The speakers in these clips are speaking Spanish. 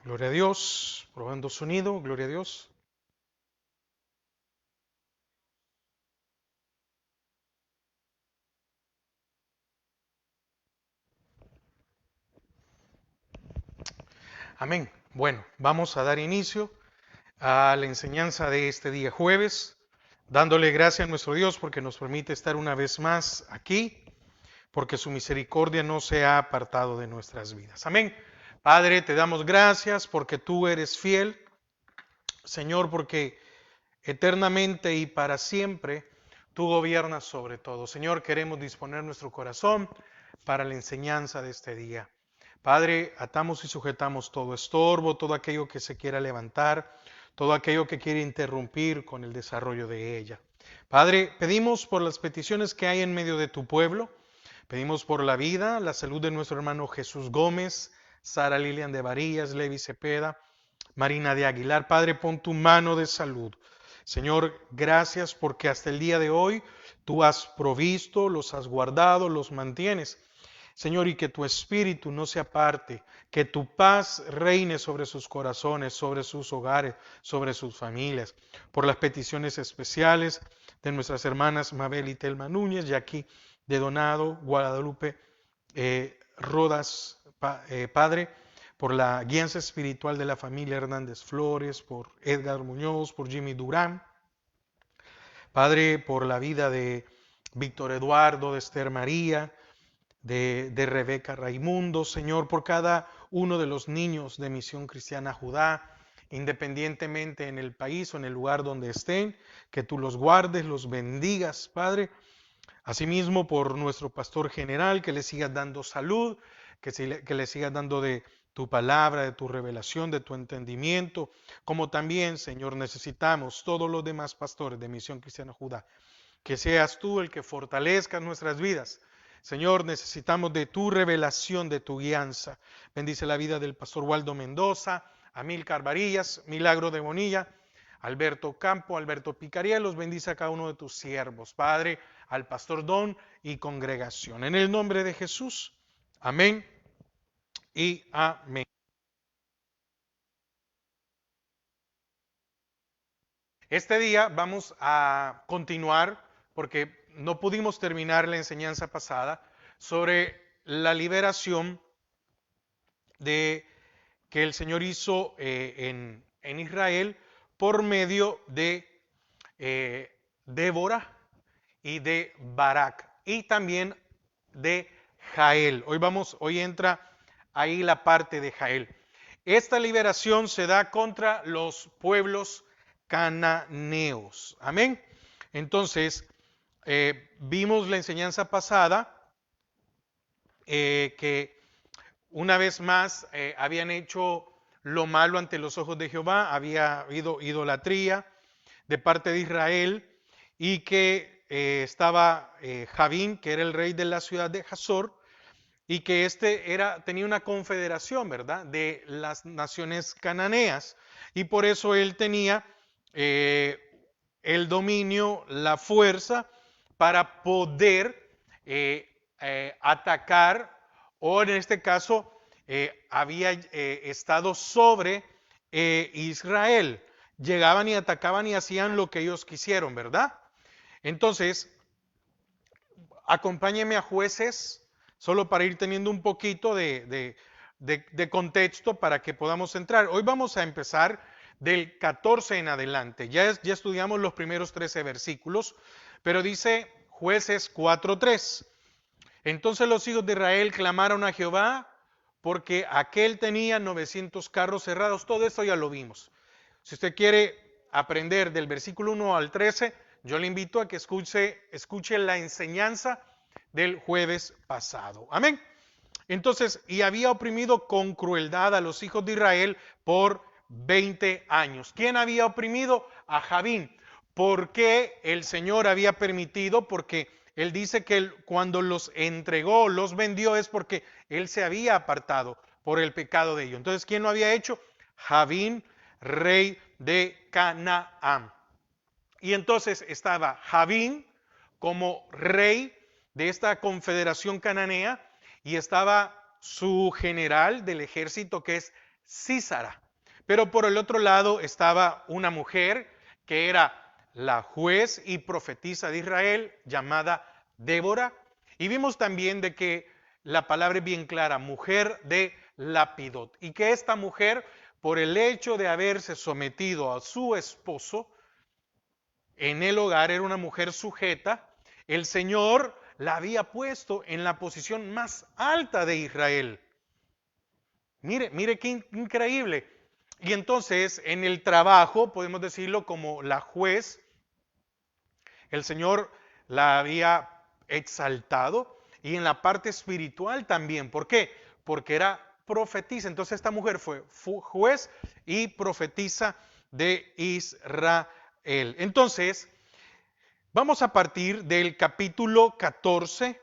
Gloria a Dios, probando sonido, gloria a Dios. Amén. Bueno, vamos a dar inicio a la enseñanza de este día jueves, dándole gracias a nuestro Dios porque nos permite estar una vez más aquí, porque su misericordia no se ha apartado de nuestras vidas. Amén. Padre, te damos gracias porque tú eres fiel, Señor, porque eternamente y para siempre tú gobiernas sobre todo. Señor, queremos disponer nuestro corazón para la enseñanza de este día. Padre, atamos y sujetamos todo estorbo, todo aquello que se quiera levantar, todo aquello que quiere interrumpir con el desarrollo de ella. Padre, pedimos por las peticiones que hay en medio de tu pueblo, pedimos por la vida, la salud de nuestro hermano Jesús Gómez, Sara Lilian de Varillas, Levi Cepeda, Marina de Aguilar. Padre, pon tu mano de salud. Señor, gracias porque hasta el día de hoy tú has provisto, los has guardado, los mantienes. Señor, y que tu espíritu no se aparte, que tu paz reine sobre sus corazones, sobre sus hogares, sobre sus familias. Por las peticiones especiales de nuestras hermanas Mabel y Telma Núñez, y aquí de Donado, Guadalupe, Rodas, Padre, por la guianza espiritual de la familia Hernández Flores, por Edgar Muñoz, por Jimmy Durán, Padre, por la vida de Víctor Eduardo, de Esther María, de Rebeca Raimundo, Señor, por cada uno de los niños de Misión Cristiana Judá, independientemente en el país o en el lugar donde estén, que tú los guardes, los bendigas, Padre. Asimismo, por nuestro pastor general, que le sigas dando salud, que le sigas dando de tu palabra, de tu revelación, de tu entendimiento, como también, Señor, necesitamos todos los demás pastores de Misión Cristiana Judá, que seas tú el que fortalezca nuestras vidas. Señor, necesitamos de tu revelación, de tu guianza. Bendice la vida del pastor Waldo Mendoza, Amílcar Varillas, Milagro de Bonilla, Alberto Campo, Alberto Picariellos, bendice a cada uno de tus siervos, Padre, al pastor Don y congregación. En el nombre de Jesús, amén y amén. Este día vamos a continuar, porque no pudimos terminar la enseñanza pasada, sobre la liberación de que el Señor hizo en Israel por medio de Débora y de Barak y también de Jael. Hoy entra ahí la parte de Jael. Esta liberación se da contra los pueblos cananeos. Amén. Entonces, vimos la enseñanza pasada que una vez más habían hecho lo malo ante los ojos de Jehová, había habido idolatría de parte de Israel y que estaba Javín, que era el rey de la ciudad de Hazor, y que tenía una confederación, ¿verdad?, de las naciones cananeas, y por eso él tenía eh, el dominio, la fuerza para poder atacar, o en este caso había estado sobre Israel. Llegaban y atacaban y hacían lo que ellos quisieron, ¿verdad? Entonces, acompáñeme a Jueces, solo para ir teniendo un poquito de contexto para que podamos entrar. Hoy vamos a empezar del 14 en adelante. Ya estudiamos los primeros 13 versículos, pero dice Jueces 4:3. Entonces los hijos de Israel clamaron a Jehová porque aquel tenía 900 carros cerrados. Todo esto ya lo vimos. Si usted quiere aprender del versículo 1 al 13, yo le invito a que escuche la enseñanza del jueves pasado. Amén. Entonces, y había oprimido con crueldad a los hijos de Israel por 20 años. ¿Quién había oprimido? A Javín. ¿Por qué el Señor había permitido? Porque él dice que cuando los entregó, los vendió, es porque él se había apartado por el pecado de ellos. Entonces, ¿quién lo había hecho? Javín, rey de Canaán. Y entonces estaba Javín como rey de esta confederación cananea y estaba su general del ejército que es Sísara. Pero por el otro lado estaba una mujer que era la juez y profetisa de Israel, llamada Débora. Y vimos también de que la palabra es bien clara, mujer de Lapidot. Y que esta mujer, por el hecho de haberse sometido a su esposo en el hogar, era una mujer sujeta. El Señor la había puesto en la posición más alta de Israel. Mire, mire qué increíble. Y entonces en el trabajo, podemos decirlo como la juez, el Señor la había exaltado y en la parte espiritual también. ¿Por qué? Porque era profetisa. Entonces esta mujer fue juez y profetisa de Israel. Entonces, vamos a partir del capítulo 14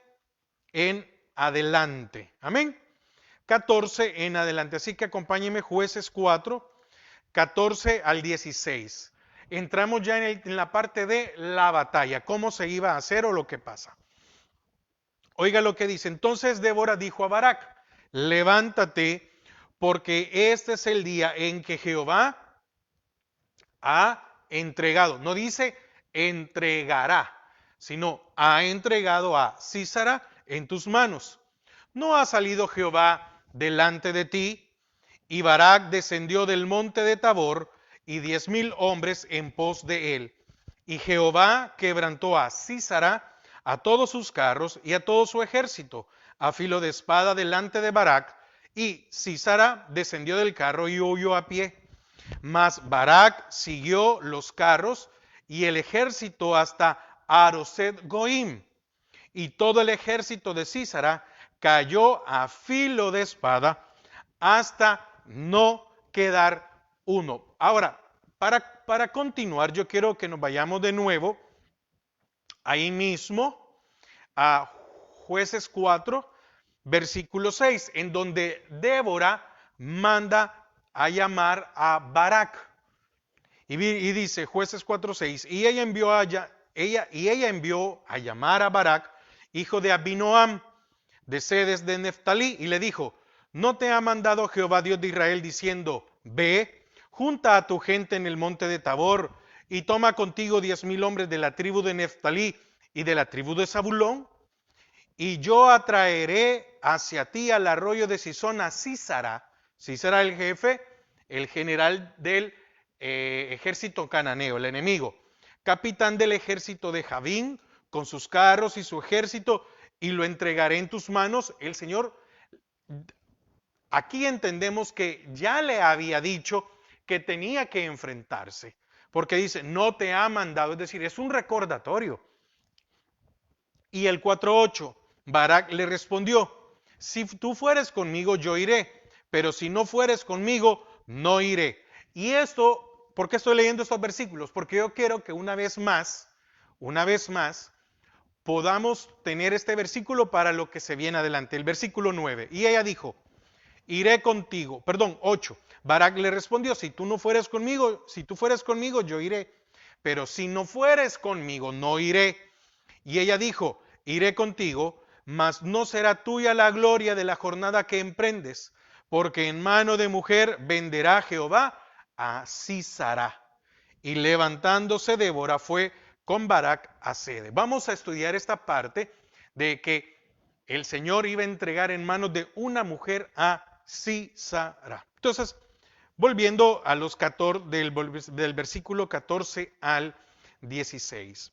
en adelante. Amén. 14 en adelante. Así que acompáñeme, Jueces 4, 14 al 16. Entramos ya en la parte de la batalla, cómo se iba a hacer o lo que pasa. Oiga lo que dice. Entonces Débora dijo a Barak, levántate, porque este es el día en que Jehová ha entregado. No dice entregará, sino ha entregado a Sísara en tus manos. ¿No ha salido Jehová delante de ti? Y Barak descendió del monte de Tabor y 10,000 hombres en pos de él. Y Jehová quebrantó a Sísara, a todos sus carros y a todo su ejército, a filo de espada delante de Barak. Y Sísara descendió del carro y huyó a pie. Mas Barak siguió los carros y el ejército hasta Aroset Goim. Y todo el ejército de Sísara cayó a filo de espada hasta no quedar uno. Ahora, para continuar, yo quiero que nos vayamos de nuevo ahí mismo a Jueces 4, versículo 6, en donde Débora manda a llamar a Barak. Y dice Jueces 4:6, y ella envió a llamar a Barak, hijo de Abinoam, de Sedes de Neftalí, y le dijo, ¿no te ha mandado Jehová Dios de Israel diciendo, ve, junta a tu gente en el monte de Tabor, y toma contigo 10,000 hombres de la tribu de Neftalí y de la tribu de Zabulón? Y yo atraeré hacia ti al arroyo de Sisón a Sísara. Sísara el jefe, el general del ejército cananeo, el enemigo, capitán del ejército de Javín, con sus carros y su ejército, y lo entregaré en tus manos. El Señor, aquí entendemos que ya le había dicho que tenía que enfrentarse, porque dice, no te ha mandado, es decir, es un recordatorio. Y el 4:8, Barak le respondió, si tú fueres conmigo, yo iré, pero si no fueres conmigo, no iré. Y esto, ¿por qué estoy leyendo estos versículos? Porque yo quiero que una vez más, podamos tener este versículo para lo que se viene adelante. El versículo 9. Y ella dijo, iré contigo. Perdón, 8. Barak le respondió, si tú fueres conmigo, yo iré. Pero si no fueres conmigo, no iré. Y ella dijo, iré contigo, mas no será tuya la gloria de la jornada que emprendes, porque en mano de mujer venderá Jehová a Sísara. Y levantándose Débora fue con Barak a Sede. Vamos a estudiar esta parte de que el Señor iba a entregar en manos de una mujer a Sísara. Entonces, volviendo a los 14, del versículo 14 al 16.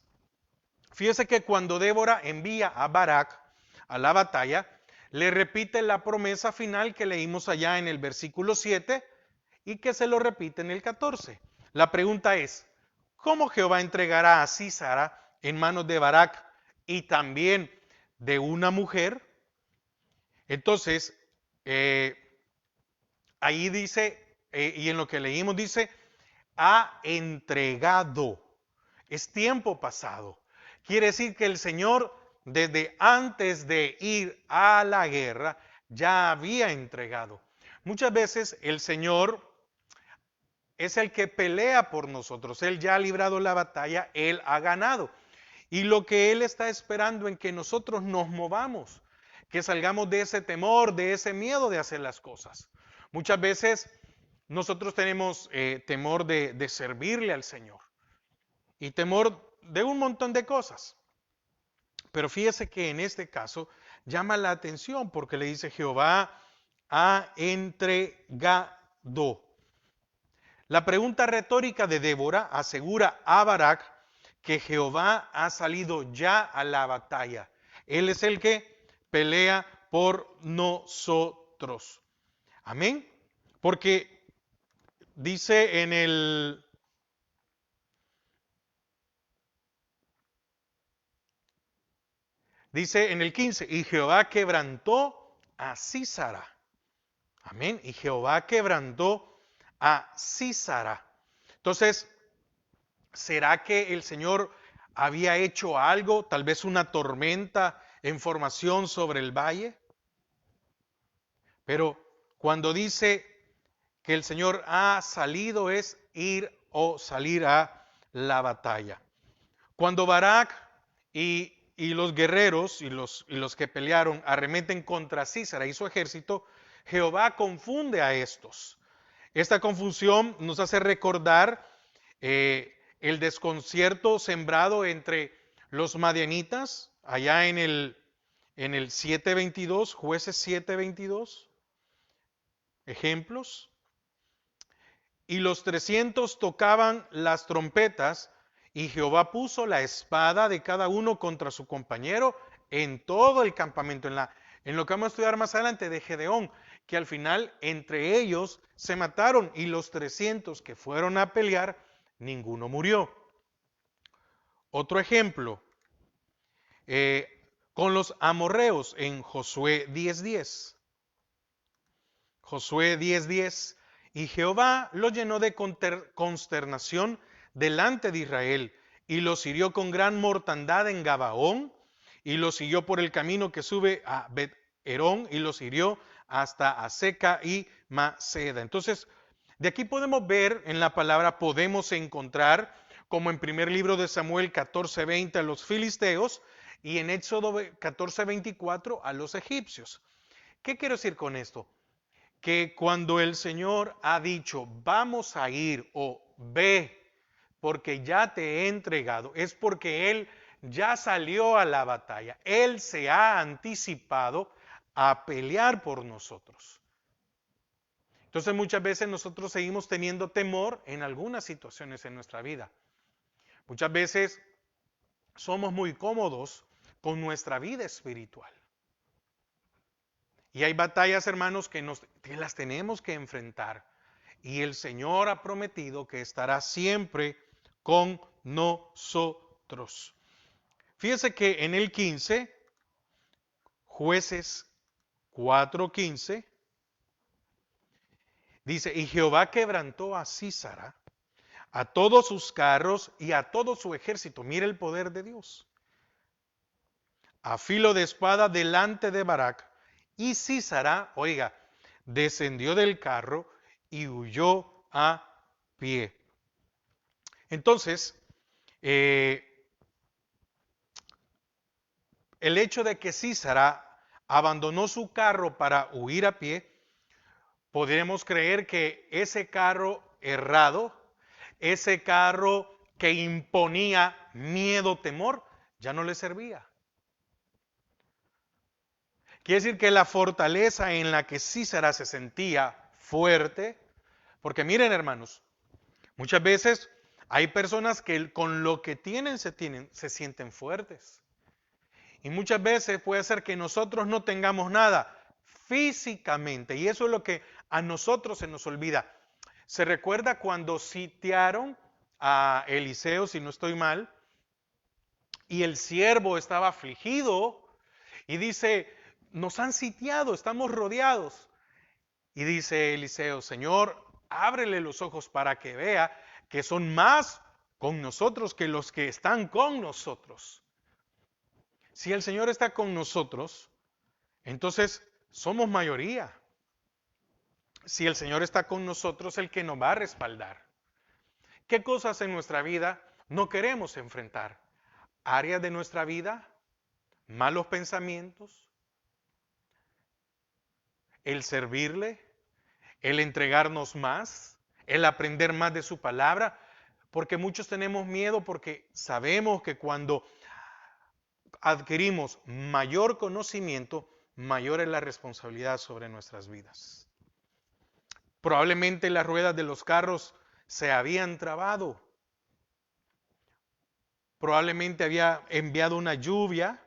Fíjese que cuando Débora envía a Barak a la batalla, le repite la promesa final que leímos allá en el versículo 7 y que se lo repite en el 14. La pregunta es, ¿cómo Jehová entregará a Sísara en manos de Barak y también de una mujer? Entonces, ahí dice, y en lo que leímos dice, ha entregado. Es tiempo pasado. Quiere decir que el Señor, desde antes de ir a la guerra, ya había entregado. Muchas veces el Señor es el que pelea por nosotros. Él ya ha librado la batalla, Él ha ganado. Y lo que Él está esperando en que nosotros nos movamos, que salgamos de ese temor, de ese miedo de hacer las cosas. Muchas veces nosotros tenemos temor de servirle al Señor y temor de un montón de cosas. Pero fíjese que en este caso llama la atención porque le dice Jehová ha entregado. La pregunta retórica de Débora asegura a Barak que Jehová ha salido ya a la batalla. Él es el que pelea por nosotros. Amén. Porque dice en el 15, y Jehová quebrantó a Sísara. Amén. Y Jehová quebrantó a Sísara. Entonces, ¿será que el Señor había hecho algo, tal vez una tormenta en formación sobre el valle? Pero cuando dice que el Señor ha salido es ir o salir a la batalla. Cuando Barak y los guerreros y los que pelearon arremeten contra Sísara y su ejército, Jehová confunde a estos. Esta confusión nos hace recordar el desconcierto sembrado entre los madianitas, allá en el 7:22, Jueces 7:22, ejemplos. Y los 300 tocaban las trompetas, y Jehová puso la espada de cada uno contra su compañero en todo el campamento, en lo que vamos a estudiar más adelante de Gedeón, que al final entre ellos se mataron, y los 300 que fueron a pelear, ninguno murió. Otro ejemplo, con los amorreos en Josué 10:10. Josué 10:10. Y Jehová lo llenó de consternación delante de Israel, y los hirió con gran mortandad en Gabaón, y los siguió por el camino que sube a Bet-Herón, y los hirió hasta Aseca y Maceda. Entonces, de aquí podemos ver en la palabra, podemos encontrar, como en primer libro de Samuel 14:20 a los filisteos, y en Éxodo 14:24 a los egipcios. ¿Qué quiero decir con esto? Que cuando el Señor ha dicho, vamos a ir o ve, porque ya te he entregado, es porque Él ya salió a la batalla. Él se ha anticipado a pelear por nosotros. Entonces muchas veces nosotros seguimos teniendo temor en algunas situaciones en nuestra vida. Muchas veces somos muy cómodos con nuestra vida espiritual. Y hay batallas, hermanos, que las tenemos que enfrentar. Y el Señor ha prometido que estará siempre con nosotros. Fíjese que en el 15, Jueces 4:15, dice, y Jehová quebrantó a Sísara, a todos sus carros y a todo su ejército. Mire el poder de Dios. A filo de espada delante de Barak. Y Sísara, oiga, descendió del carro y huyó a pie. Entonces, el hecho de que Sísara abandonó su carro para huir a pie, podríamos creer que ese carro errado, ese carro que imponía miedo, temor, ya no le servía. Quiere decir que la fortaleza en la que Sísara se sentía fuerte, porque miren hermanos, muchas veces hay personas que con lo que se sienten fuertes. Y muchas veces puede ser que nosotros no tengamos nada físicamente. Y eso es lo que a nosotros se nos olvida. ¿Se recuerda cuando sitiaron a Eliseo, si no estoy mal? Y el siervo estaba afligido y dice, nos han sitiado, estamos rodeados. Y dice Eliseo, Señor, ábrele los ojos para que vea que son más con nosotros que los que están con nosotros. Si el Señor está con nosotros, entonces somos mayoría. Si el Señor está con nosotros, el que nos va a respaldar. ¿Qué cosas en nuestra vida no queremos enfrentar? Áreas de nuestra vida, malos pensamientos, el servirle, el entregarnos más, el aprender más de su palabra, porque muchos tenemos miedo porque sabemos que cuando adquirimos mayor conocimiento, mayor es la responsabilidad sobre nuestras vidas. Probablemente las ruedas de los carros se habían trabado, probablemente había enviado una lluvia,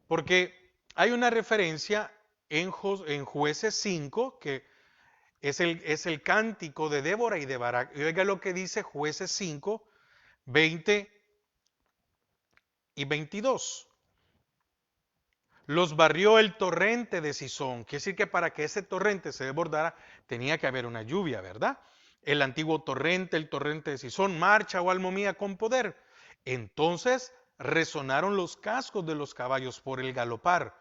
porque hay una referencia en Jueces 5, que es el cántico de Débora y de Barak. Y oiga lo que dice Jueces 5, 20 y 22. Los barrió el torrente de Cisón. Quiere decir que para que ese torrente se desbordara tenía que haber una lluvia, ¿verdad? El antiguo torrente, el torrente de Cisón, marcha o almomía con poder. Entonces resonaron los cascos de los caballos por el galopar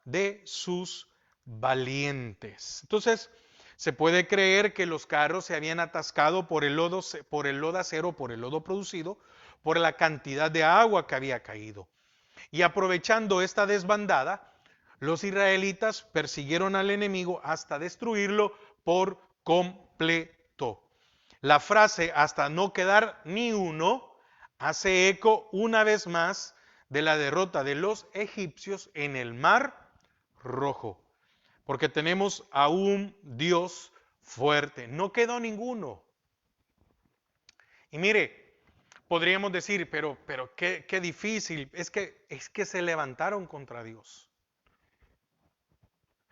de sus valientes. Entonces se puede creer que los carros se habían atascado por el lodacero, por el lodo producido, por la cantidad de agua que había caído. Y aprovechando esta desbandada, los israelitas persiguieron al enemigo hasta destruirlo por completo. La frase hasta no quedar ni uno hace eco una vez más de la derrota de los egipcios en el Mar Rojo. Porque tenemos a un Dios fuerte. No quedó ninguno. Y mire, podríamos decir, pero qué difícil. Es que se levantaron contra Dios.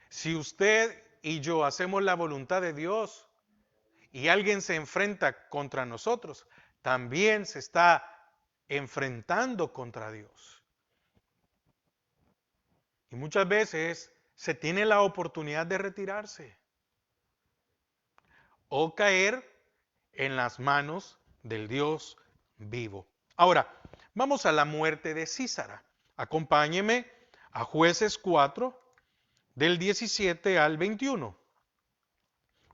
Si usted y yo hacemos la voluntad de Dios y alguien se enfrenta contra nosotros, también se está enfrentando contra Dios. Y muchas veces se tiene la oportunidad de retirarse o caer en las manos del Dios vivo. Ahora, vamos a la muerte de Sísara. Acompáñeme a Jueces 4, del 17 al 21.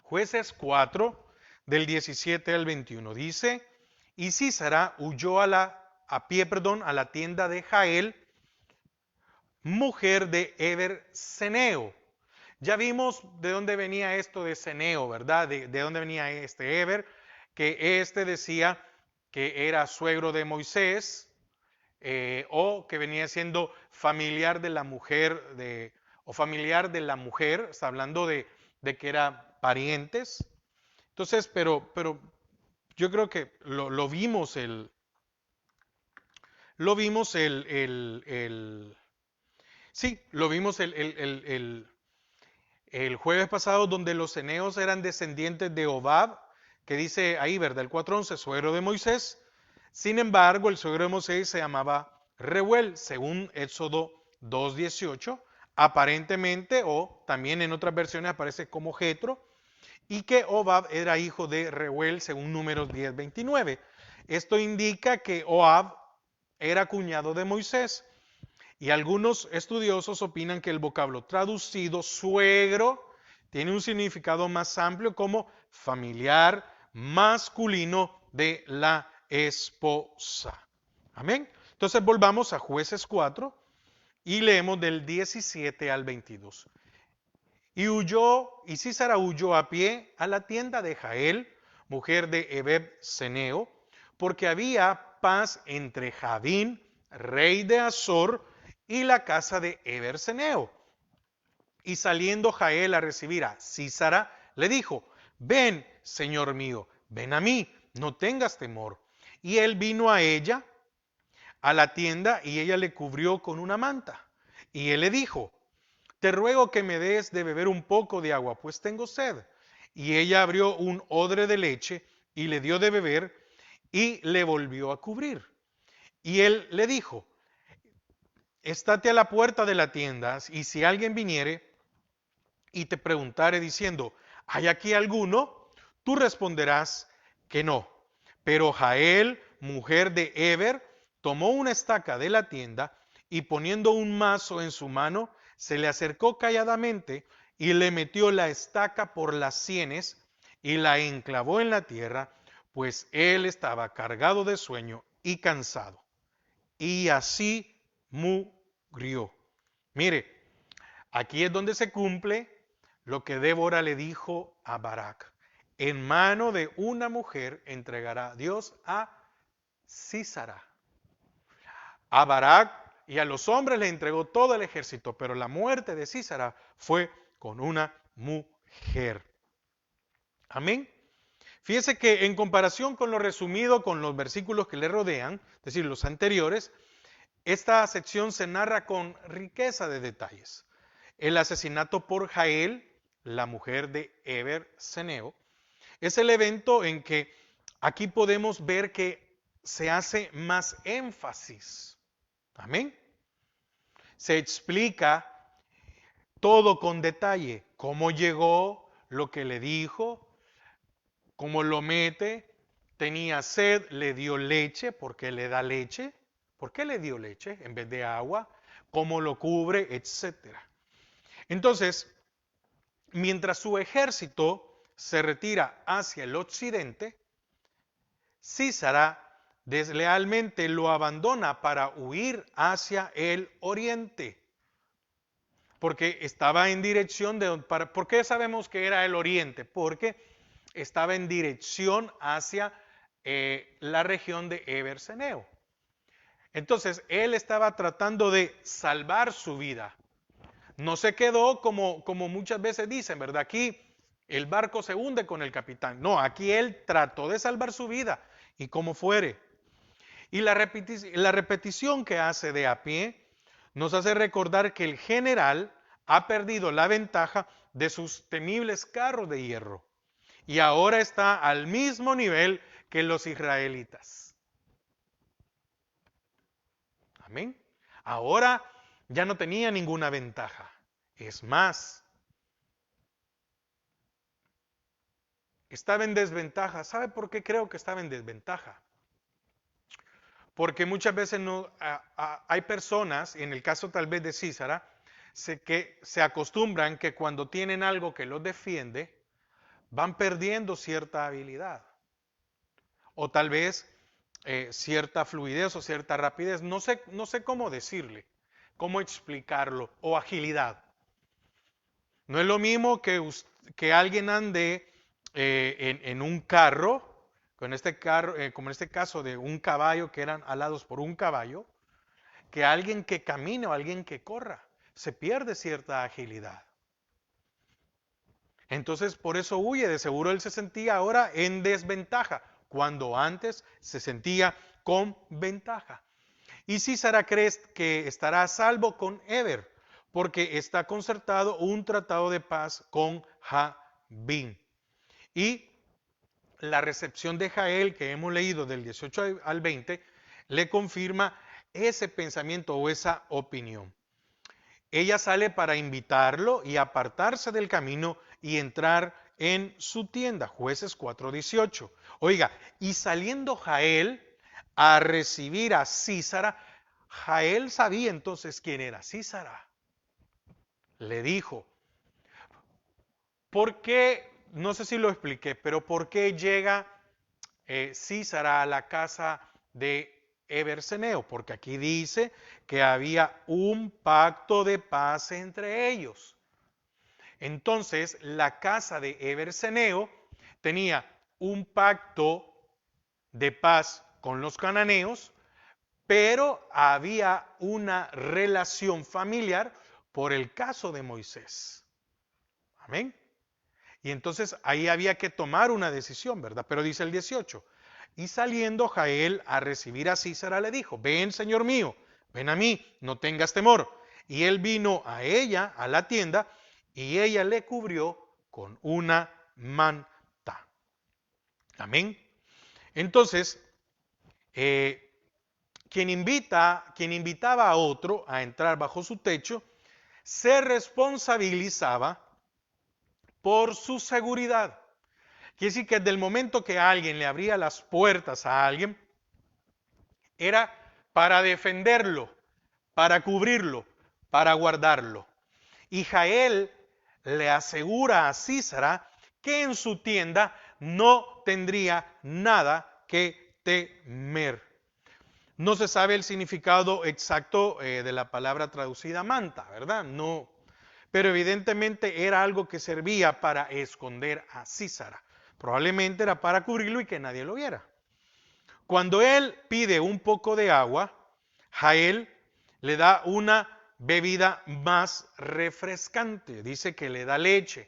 Jueces 4, del 17 al 21. Dice, y Sísara huyó a la tienda de Jael, mujer de Eber Ceneo. Ya vimos de dónde venía esto de Ceneo, ¿verdad? De dónde venía este Eber, que este decía que era suegro de Moisés, o que venía siendo familiar de la mujer, o familiar de la mujer, está hablando de que eran parientes. Entonces, pero yo creo que lo vimos sí, lo vimos el jueves pasado, donde los ceneos eran descendientes de Hobab, que dice ahí, ¿verdad? El 4:11, suegro de Moisés. Sin embargo, el suegro de Moisés se llamaba Reuel, según Éxodo 2:18, aparentemente, o también en otras versiones aparece como Jetro, y que Hobab era hijo de Reuel, según Números 10:29. Esto indica que Hobab era cuñado de Moisés. Y algunos estudiosos opinan que el vocablo traducido suegro tiene un significado más amplio como familiar masculino de la esposa. Amén. Entonces volvamos a Jueces 4 y leemos del 17 al 22. Y Sísara huyó a pie a la tienda de Jael, mujer de Ebed Ceneo, porque había paz entre Jabín, rey de Azor, y la casa de Eber Ceneo. Y saliendo Jael a recibir a Sísara, le dijo, ven, señor mío, ven a mí, no tengas temor. Y él vino a ella, a la tienda, y ella le cubrió con una manta. Y él le dijo, te ruego que me des de beber un poco de agua, pues tengo sed. Y ella abrió un odre de leche y le dio de beber y le volvió a cubrir. Y él le dijo, estate a la puerta de la tienda, y si alguien viniere y te preguntare diciendo, ¿hay aquí alguno? Tú responderás que no. Pero Jael, mujer de Eber, tomó una estaca de la tienda y poniendo un mazo en su mano, se le acercó calladamente y le metió la estaca por las sienes y la enclavó en la tierra, pues él estaba cargado de sueño y cansado. Y así murió. Mire, aquí es donde se cumple lo que Débora le dijo a Barak. En mano de una mujer entregará Dios a Sísara. A Barak y a los hombres le entregó todo el ejército, pero la muerte de Sísara fue con una mujer. Amén. Fíjese que en comparación con lo resumido con los versículos que le rodean, es decir, los anteriores, esta sección se narra con riqueza de detalles. El asesinato por Jael, la mujer de Eber Seneo, es el evento en que aquí podemos ver que se hace más énfasis. Amén. Se explica todo con detalle, cómo llegó, lo que le dijo, cómo lo mete, tenía sed, le dio leche, ¿por qué le da leche? ¿Por qué le dio leche en vez de agua? ¿Cómo lo cubre? Etcétera. Entonces, mientras su ejército se retira hacia el occidente, Sísara deslealmente lo abandona para huir hacia el oriente. Porque estaba en dirección de... ¿Por qué sabemos que era el oriente? Porque estaba en dirección hacia la región de Eberseneo. Entonces, él estaba tratando de salvar su vida. No se quedó como muchas veces dicen, ¿verdad? Aquí el barco se hunde con el capitán. No, aquí él trató de salvar su vida y como fuere. Y la repetición que hace de a pie nos hace recordar que el general ha perdido la ventaja de sus temibles carros de hierro y ahora está al mismo nivel que los israelitas. Amén. Ahora ya no tenía ninguna ventaja. Es más, estaba en desventaja. ¿Sabe por qué creo que estaba en desventaja? Porque muchas veces no, hay personas, en el caso tal vez de Sísara, que se acostumbran que cuando tienen algo que los defiende, van perdiendo cierta habilidad. O tal vez cierta fluidez o cierta rapidez. No sé cómo decirle, cómo explicarlo, o agilidad. No es lo mismo que alguien ande en un carro, como en este caso de un caballo que eran alados por un caballo, que alguien que camine o alguien que corra. Se pierde cierta agilidad. Entonces, por eso huye. De seguro él se sentía ahora en desventaja, cuando antes se sentía con ventaja. Y Sísara cree que estará a salvo con Eber, porque está concertado un tratado de paz con Jabín. Y la recepción de Jael que hemos leído del 18 al 20 le confirma ese pensamiento o esa opinión. Ella sale para invitarlo y apartarse del camino y entrar en su tienda. Jueces 4:18. Oiga, y saliendo Jael a recibir a Sísara, Jael sabía entonces quién era Sísara. Le dijo, ¿por qué? No sé si lo expliqué, pero ¿por qué llega Sísara a la casa de Eberseneo? Porque aquí dice que había un pacto de paz entre ellos. Entonces, la casa de Eberseneo tenía un pacto de paz con los cananeos, pero había una relación familiar por el caso de Moisés. Amén. Y entonces ahí había que tomar una decisión, ¿verdad? Pero dice el 18, y saliendo Jael a recibir a Sísara le dijo, ven, señor mío, ven a mí, no tengas temor. Y él vino a ella, a la tienda, y ella le cubrió con una manta. Amén. Entonces, quien invitaba a otro a entrar bajo su techo, se responsabilizaba por su seguridad. Quiere decir que desde el momento que alguien le abría las puertas a alguien, era para defenderlo, para cubrirlo, para guardarlo. Y Jael le asegura a Sísara que en su tienda no tendría nada que temer. No se sabe el significado exacto de la palabra traducida manta, ¿verdad? No. pero evidentemente era algo que servía para esconder a Sísara. Probablemente era para cubrirlo y que nadie lo viera. Cuando él pide un poco de agua, Jael le da una bebida más refrescante. Dice que le da leche.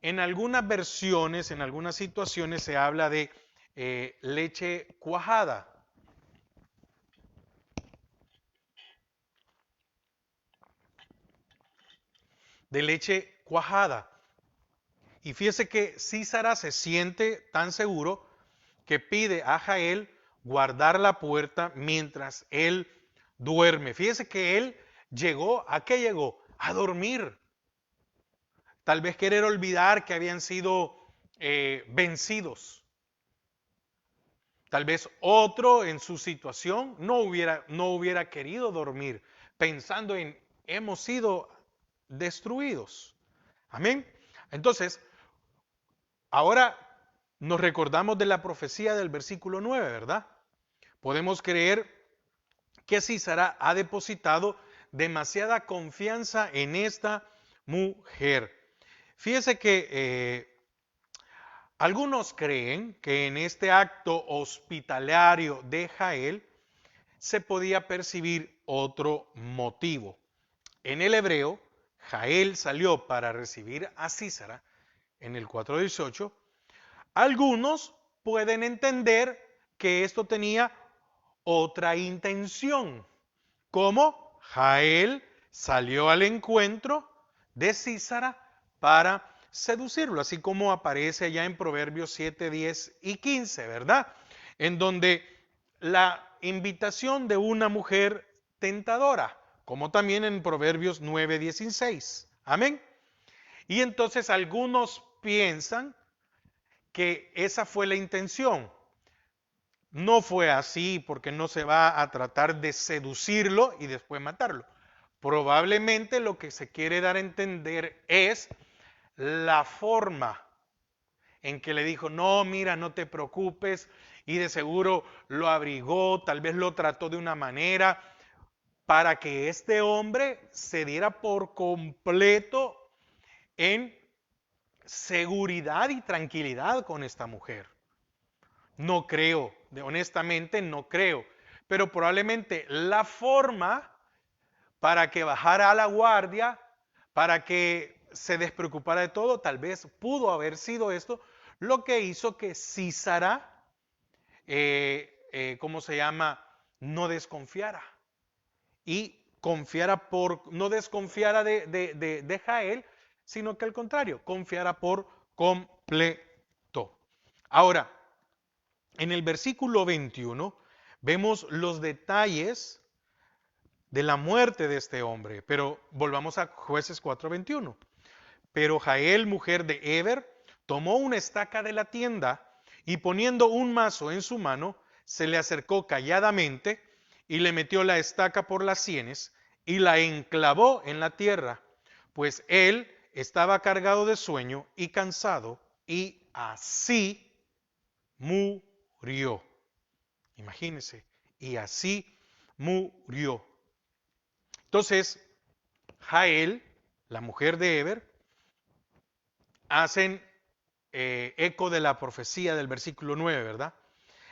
En algunas versiones, en algunas situaciones se habla de leche cuajada. De leche cuajada. Y fíjese que Sísara se siente tan seguro que pide a Jael guardar la puerta mientras él duerme. Fíjese que él llegó, ¿a qué llegó? A dormir. Tal vez querer olvidar que habían sido vencidos. Tal vez otro en su situación no hubiera querido dormir, pensando en hemos sido destruidos. Amén. Entonces, ahora nos recordamos de la profecía del versículo 9, ¿verdad? Podemos creer que Sísara ha depositado demasiada confianza en esta mujer. Fíjese que algunos creen que en este acto hospitalario de Jael se podía percibir otro motivo. En el hebreo, Jael salió para recibir a Sísara en el 4:18. Algunos pueden entender que esto tenía otra intención, como Jael salió al encuentro de Sísara para seducirlo, así como aparece allá en Proverbios 7, 10 y 15, ¿verdad? En donde la invitación de una mujer tentadora, como también en Proverbios 9, 16. Amén. Y entonces algunos piensan que esa fue la intención. No fue así porque no se va a tratar de seducirlo y después matarlo. Probablemente lo que se quiere dar a entender es la forma en que le dijo, no, mira, no te preocupes, y de seguro lo abrigó, tal vez lo trató de una manera para que este hombre se diera por completo en seguridad y tranquilidad con esta mujer. No creo, honestamente no creo, pero probablemente la forma para que bajara a la guardia, para que se despreocupara de todo, tal vez pudo haber sido esto lo que hizo que Sísara, ¿cómo se llama?, no desconfiara. Y no desconfiara de Jael, sino que al contrario, confiara por completo. Ahora, en el versículo 21 vemos los detalles de la muerte de este hombre, pero volvamos a Jueces 4:21. Pero Jael, mujer de Eber, tomó una estaca de la tienda y poniendo un mazo en su mano, se le acercó calladamente y le metió la estaca por las sienes y la enclavó en la tierra, pues él estaba cargado de sueño y cansado, y así murió. Imagínense, y así murió. Entonces, Jael, la mujer de Eber, hacen eco de la profecía del versículo 9, ¿verdad?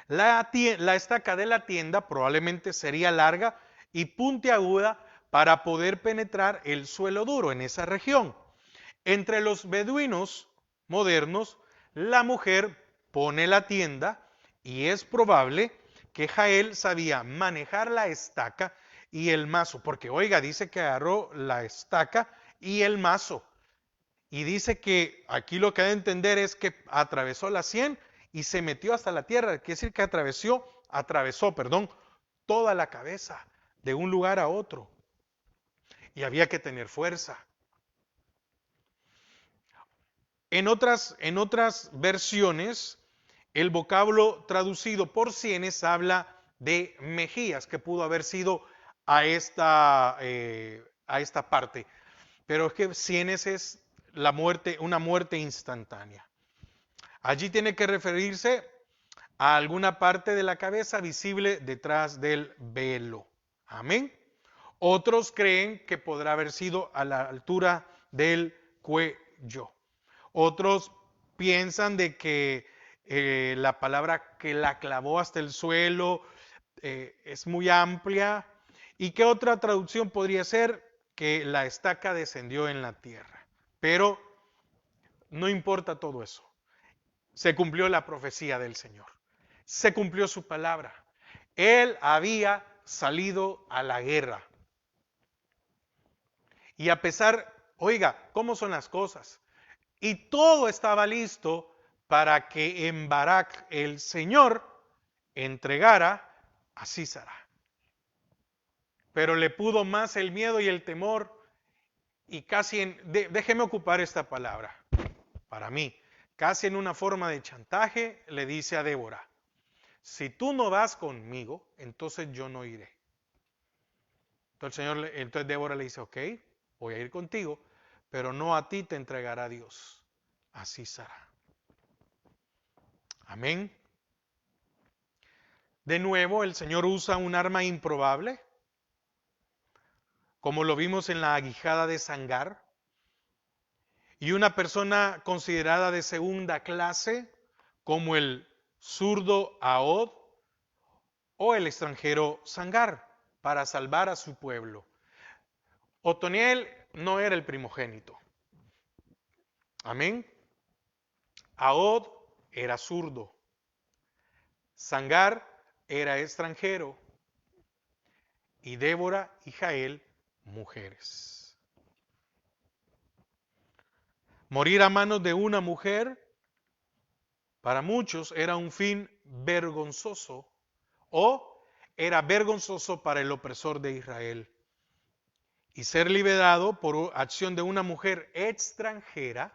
La estaca de la tienda probablemente sería larga y puntiaguda para poder penetrar el suelo duro en esa región. Entre los beduinos modernos, la mujer pone la tienda y es probable que Jael sabía manejar la estaca y el mazo, porque oiga, dice que agarró la estaca y el mazo. Y dice que aquí lo que hay que entender es que atravesó la sien y se metió hasta la tierra. Quiere decir que atravesó, toda la cabeza de un lugar a otro. Y había que tener fuerza. En otras versiones, el vocablo traducido por sienes habla de mejillas, que pudo haber sido a esta parte. Pero es que sienes es la muerte, una muerte instantánea. Allí tiene que referirse a alguna parte de la cabeza visible detrás del velo. Amén. Otros creen que podrá haber sido a la altura del cuello. Otros piensan de que la palabra que la clavó hasta el suelo es muy amplia. ¿Y qué otra traducción podría ser? Que la estaca descendió en la tierra. Pero no importa todo eso. Se cumplió la profecía del Señor. Se cumplió su palabra. Él había salido a la guerra. Y a pesar, oiga, ¿cómo son las cosas? Y todo estaba listo para que en Barak el Señor entregara a Sísara. Pero le pudo más el miedo y el temor y casi déjeme ocupar esta palabra para mí, casi en una forma de chantaje le dice a Débora, si tú no vas conmigo, entonces yo no iré. Entonces Débora le dice, ok, voy a ir contigo, pero no a ti te entregará Dios, a Sísara. Amén. De nuevo, el Señor usa un arma improbable, como lo vimos en la aguijada de Sangar, y una persona considerada de segunda clase, como el zurdo Ahod o el extranjero Sangar, para salvar a su pueblo. Otoniel no era el primogénito. Amén. Ahod era zurdo. Sangar era extranjero. Y Débora y Jael, mujeres. Morir a manos de una mujer, para muchos era un fin vergonzoso o era vergonzoso para el opresor de Israel. Y ser liberado por acción de una mujer extranjera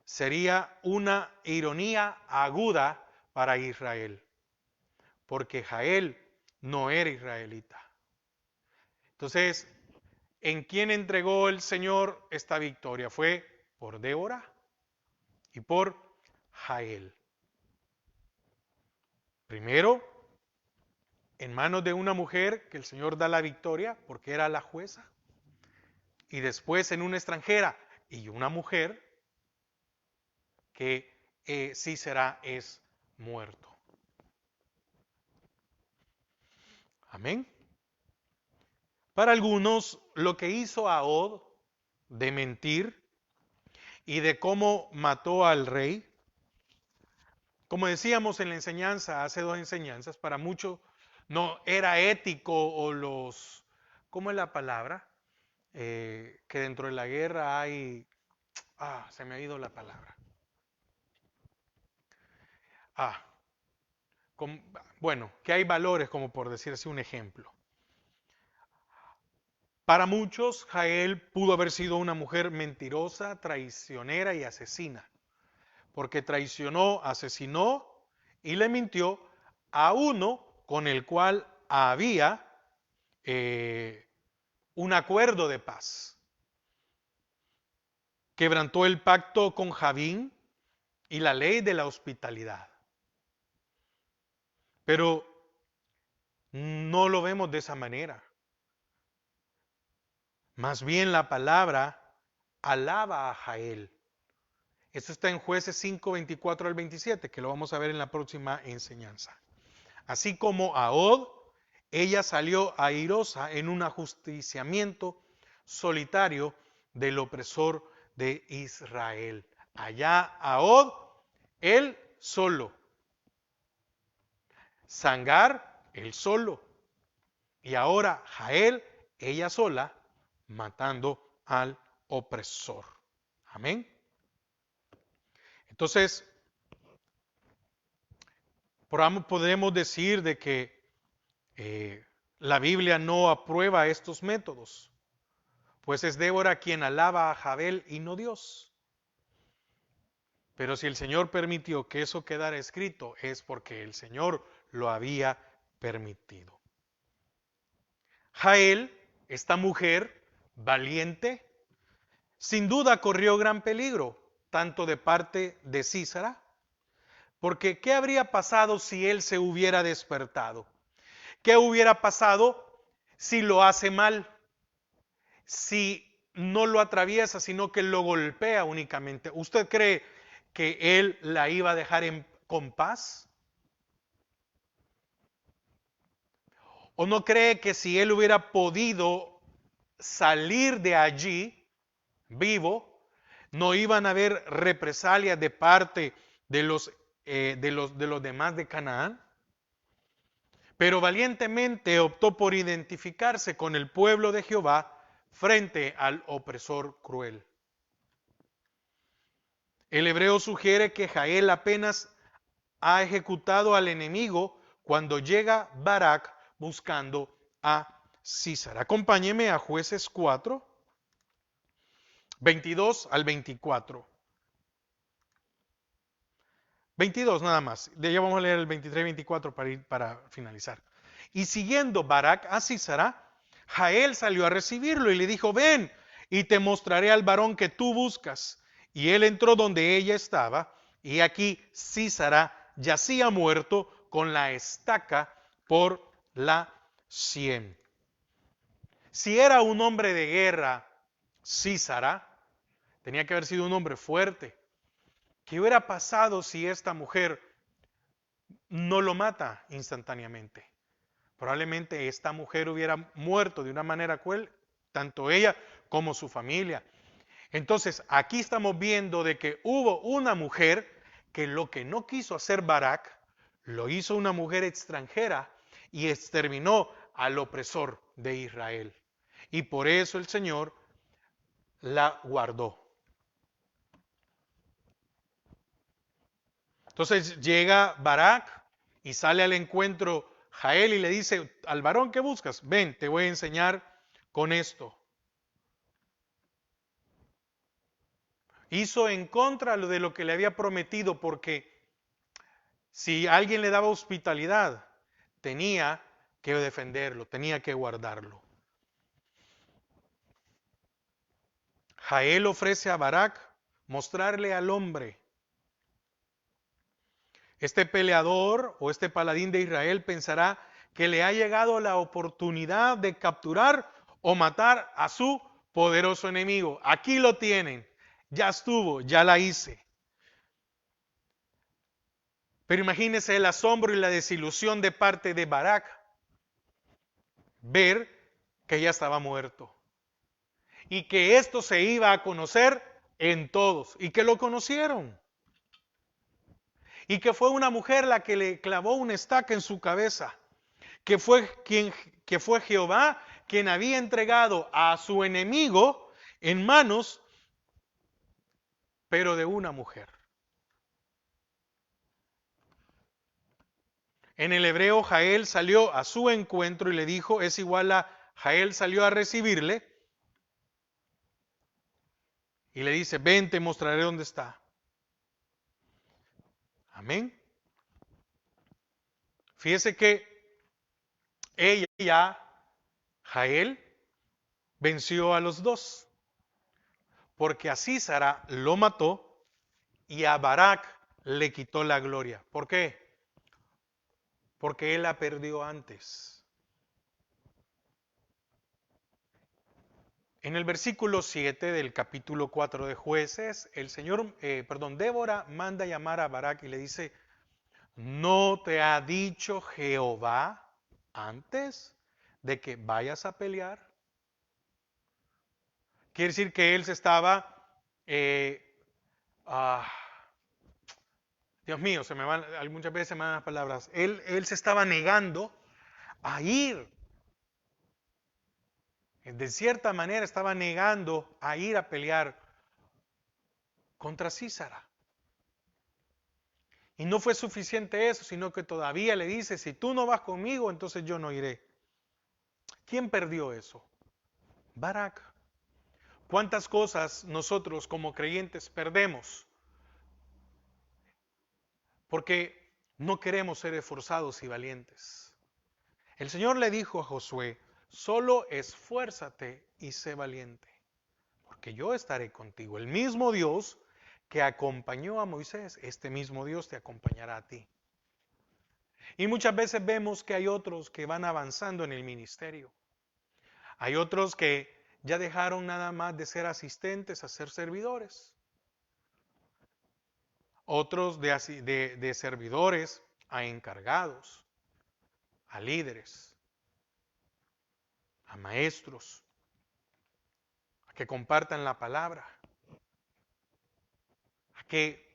sería una ironía aguda para Israel, porque Jael no era israelita. Entonces, ¿en quién entregó el Señor esta victoria? Fue por Débora y por Jael. Primero, en manos de una mujer que el Señor da la victoria porque era la jueza. Y después en una extranjera y una mujer que Sísera es muerto. Amén. Para algunos, lo que hizo Ahod de mentir y de cómo mató al rey, como decíamos en la enseñanza, hace dos enseñanzas, para muchos no era ético o los, ¿cómo es la palabra? Que dentro de la guerra hay, se me ha ido la palabra. Bueno, que hay valores, como por decir así un ejemplo. Para muchos, Jael pudo haber sido una mujer mentirosa, traicionera y asesina, porque traicionó, asesinó y le mintió a uno con el cual había un acuerdo de paz. Quebrantó el pacto con Javín y la ley de la hospitalidad. Pero no lo vemos de esa manera. Más bien la palabra alaba a Jael. Esto está en Jueces 5, 24 al 27, que lo vamos a ver en la próxima enseñanza. Así como Ahod, ella salió airosa en un ajusticiamiento solitario del opresor de Israel. Allá Ahod, él solo. Sangar, él solo. Y ahora Jael, ella sola, matando al opresor. Amén. Entonces, podemos decir de que la Biblia no aprueba estos métodos, pues es Débora quien alaba a Jabel y no Dios. Pero si el Señor permitió que eso quedara escrito, es porque el Señor lo había permitido. Jael, esta mujer valiente, sin duda corrió gran peligro, tanto de parte de Sísara, porque ¿qué habría pasado si él se hubiera despertado? ¿Qué hubiera pasado si lo hace mal? Si no lo atraviesa, sino que lo golpea únicamente. ¿Usted cree que él la iba a dejar con paz? ¿O no cree que si él hubiera podido salir de allí vivo, no iban a haber represalias de parte de los demás de Canaán? Pero valientemente optó por identificarse con el pueblo de Jehová frente al opresor cruel. El hebreo sugiere que Jael apenas ha ejecutado al enemigo cuando llega Barak buscando a Císara. Acompáñeme a Jueces 4, 22 al 24. 22 nada más. De allá vamos a leer el 23 y 24 para finalizar. Y siguiendo Barak a Císara, Jael salió a recibirlo y le dijo, ven y te mostraré al varón que tú buscas. Y él entró donde ella estaba, y aquí Císara yacía muerto con la estaca por la sien. Si era un hombre de guerra, Císara tenía que haber sido un hombre fuerte. ¿Qué hubiera pasado si esta mujer no lo mata instantáneamente? Probablemente esta mujer hubiera muerto de una manera cruel, tanto ella como su familia. Entonces, aquí estamos viendo de que hubo una mujer que lo que no quiso hacer Barak, lo hizo una mujer extranjera y exterminó al opresor de Israel. Y por eso el Señor la guardó. Entonces llega Barak y sale al encuentro Jael y le dice, al varón que buscas, ven, te voy a enseñar con esto. Hizo en contra de lo que le había prometido, porque si alguien le daba hospitalidad, tenía que defenderlo, tenía que guardarlo. Jael ofrece a Barak mostrarle al hombre. Este peleador o este paladín de Israel pensará que le ha llegado la oportunidad de capturar o matar a su poderoso enemigo. Aquí lo tienen, ya estuvo, ya la hice. Pero imagínese el asombro y la desilusión de parte de Barak ver que ya estaba muerto y que esto se iba a conocer en todos y que lo conocieron y que fue una mujer la que le clavó una estaca en su cabeza, que fue Jehová quien había entregado a su enemigo en manos, pero de una mujer. En el hebreo, Jael salió a su encuentro y le dijo, es igual a Jael salió a recibirle y le dice, ven, te mostraré dónde está. Amén. Fíjese que ella, Jael, venció a los dos, porque a Císara lo mató y a Barak le quitó la gloria. ¿Por qué? Porque él la perdió antes. En el versículo 7 del capítulo 4 de Jueces, Débora manda llamar a Barak y le dice, ¿no te ha dicho Jehová antes de que vayas a pelear? Quiere decir que él se estaba, ah, Dios mío, muchas veces se me van las palabras, él se estaba negando a ir. De cierta manera estaba negando a ir a pelear contra Císara. Y no fue suficiente eso, sino que todavía le dice, si tú no vas conmigo, entonces yo no iré. ¿Quién perdió eso? Barak. ¿Cuántas cosas nosotros como creyentes perdemos? Porque no queremos ser esforzados y valientes. El Señor le dijo a Josué, solo esfuérzate y sé valiente, porque yo estaré contigo. El mismo Dios que acompañó a Moisés, este mismo Dios te acompañará a ti. Y muchas veces vemos que hay otros que van avanzando en el ministerio. Hay otros que ya dejaron nada más de ser asistentes a ser servidores. Otros de servidores a encargados, a líderes, a maestros, a que compartan la palabra, a que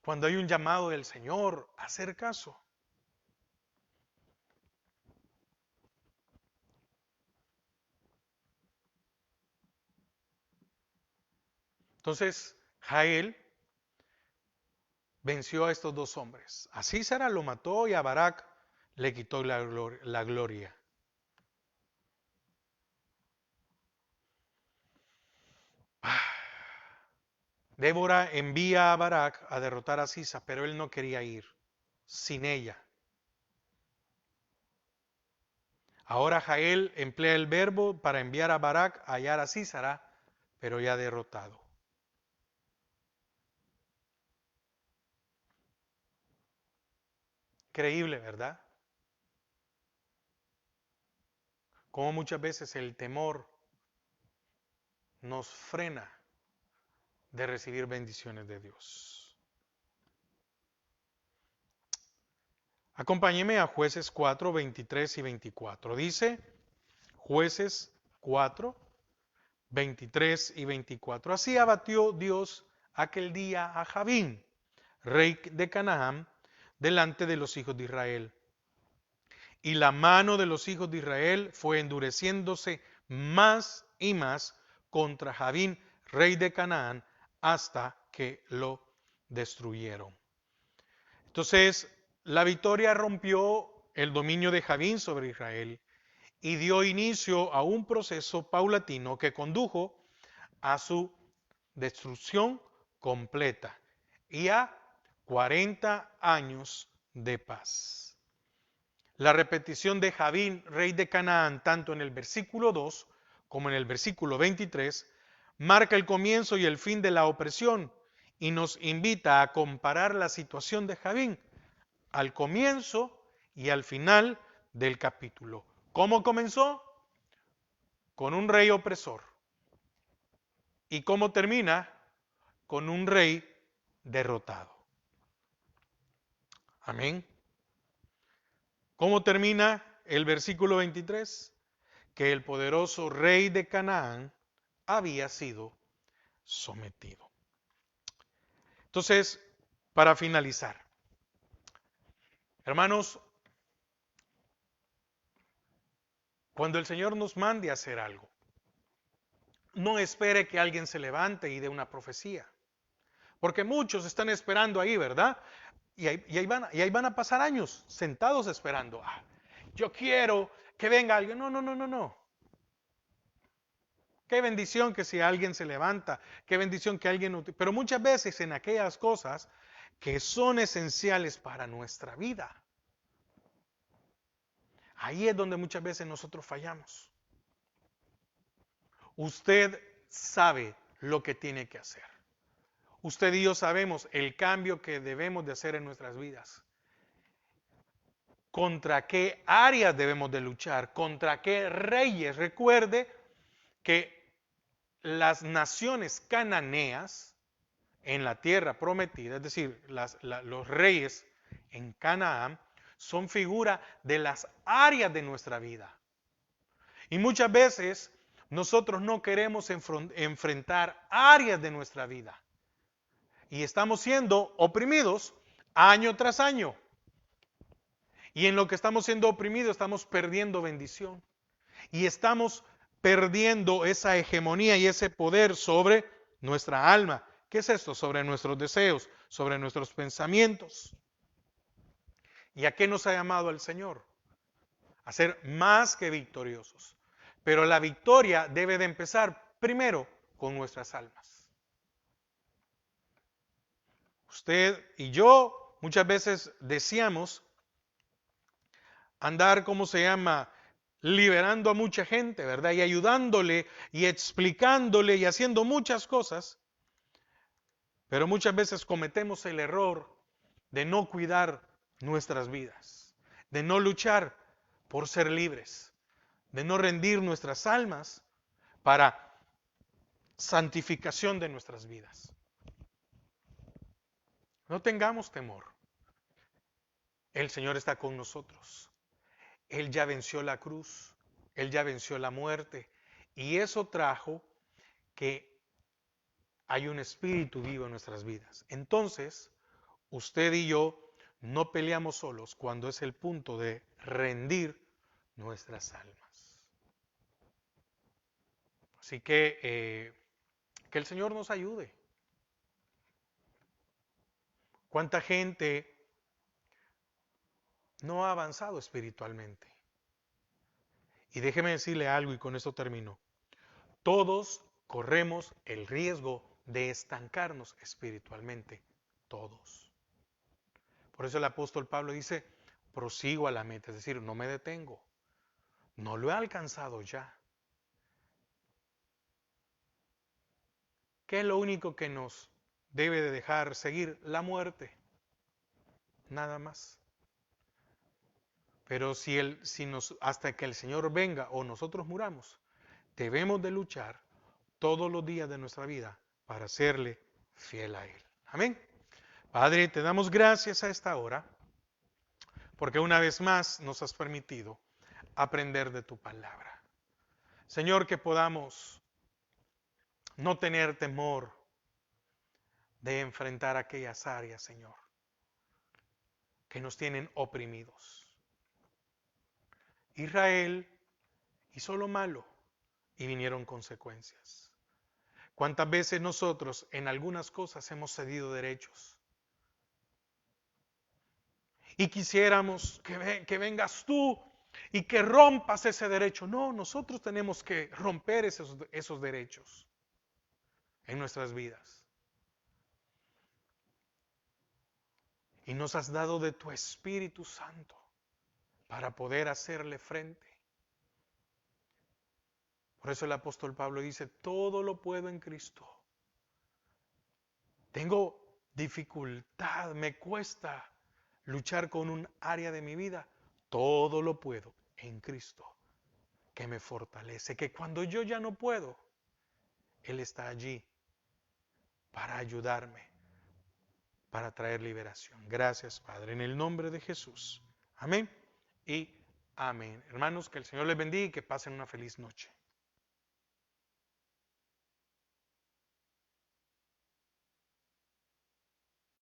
cuando hay un llamado del Señor, hacer caso. Entonces, Jael venció a estos dos hombres. A Sísara lo mató y a Barak le quitó la gloria. Débora envía a Barak a derrotar a Sisa, pero él no quería ir sin ella. Ahora Jael emplea el verbo para enviar a Barak a hallar a Sísara, pero ya derrotado. Increíble, ¿verdad? Como muchas veces el temor nos frena de recibir bendiciones de Dios. Acompáñeme a Jueces 4, 23 y 24. Dice Jueces 4, 23 y 24. Así abatió Dios aquel día a Jabín, rey de Canaán, delante de los hijos de Israel. Y la mano de los hijos de Israel fue endureciéndose más y más contra Jabín, rey de Canaán, hasta que lo destruyeron. Entonces, la victoria rompió el dominio de Jabín sobre Israel y dio inicio a un proceso paulatino que condujo a su destrucción completa y a 40 años de paz. La repetición de Jabín, rey de Canaán, tanto en el versículo 2 como en el versículo 23, marca el comienzo y el fin de la opresión y nos invita a comparar la situación de Jabín al comienzo y al final del capítulo. ¿Cómo comenzó? Con un rey opresor. ¿Y cómo termina? Con un rey derrotado. Amén. ¿Cómo termina el versículo 23? Que el poderoso rey de Canaán había sido sometido. Entonces, para finalizar, hermanos, cuando el Señor nos mande a hacer algo, no espere que alguien se levante y dé una profecía. Porque muchos están esperando ahí, ¿verdad? Y ahí van a pasar años sentados esperando. Ah, yo quiero que venga alguien. No, no, no, no, no. Qué bendición que si alguien se levanta, qué bendición que alguien... Pero muchas veces en aquellas cosas que son esenciales para nuestra vida, ahí es donde muchas veces nosotros fallamos. Usted sabe lo que tiene que hacer. Usted y yo sabemos el cambio que debemos de hacer en nuestras vidas. Contra qué áreas debemos de luchar, contra qué reyes. Recuerde que las naciones cananeas en la tierra prometida, es decir, los reyes en Canaán, son figura de las áreas de nuestra vida. Y muchas veces nosotros no queremos enfrentar áreas de nuestra vida. Y estamos siendo oprimidos año tras año. Y en lo que estamos siendo oprimidos estamos perdiendo bendición. Y estamos perdiendo esa hegemonía y ese poder sobre nuestra alma. ¿Qué es esto? Sobre nuestros deseos, sobre nuestros pensamientos. ¿Y a qué nos ha llamado el Señor? A ser más que victoriosos. Pero la victoria debe de empezar primero con nuestras almas. Usted y yo muchas veces deseamos andar, ¿cómo se llama? Liberando a mucha gente, ¿verdad? Y ayudándole y explicándole y haciendo muchas cosas. Pero muchas veces cometemos el error de no cuidar nuestras vidas, de no luchar por ser libres, de no rendir nuestras almas para santificación de nuestras vidas. No tengamos temor. El Señor está con nosotros. Él ya venció la cruz. Él ya venció la muerte. Y eso trajo que hay un espíritu vivo en nuestras vidas. Entonces, usted y yo no peleamos solos cuando es el punto de rendir nuestras almas. Así que el Señor nos ayude. ¿Cuánta gente no ha avanzado espiritualmente? Y déjeme decirle algo y con esto termino. Todos corremos el riesgo de estancarnos espiritualmente. Todos. Por eso el apóstol Pablo dice, prosigo a la meta, es decir, no me detengo. No lo he alcanzado ya. ¿Qué es lo único que nos debe de dejar seguir? La muerte. Nada más. Pero hasta que el Señor venga o nosotros muramos, debemos de luchar todos los días de nuestra vida para serle fiel a Él. Amén. Padre, te damos gracias a esta hora, porque una vez más nos has permitido aprender de tu palabra. Señor, que podamos no tener temor de enfrentar aquellas áreas, Señor, que nos tienen oprimidos. Israel hizo lo malo y vinieron consecuencias. ¿Cuántas veces nosotros en algunas cosas hemos cedido derechos? Y quisiéramos que vengas tú y que rompas ese derecho. No, nosotros tenemos que romper esos derechos en nuestras vidas. Y nos has dado de tu Espíritu Santo para poder hacerle frente. Por eso el apóstol Pablo dice, todo lo puedo en Cristo. Tengo dificultad, me cuesta luchar con un área de mi vida. Todo lo puedo en Cristo, que me fortalece, que cuando yo ya no puedo, Él está allí para ayudarme, para traer liberación. Gracias, Padre, en el nombre de Jesús. Amén y amén. Hermanos, que el Señor les bendiga y que pasen una feliz noche.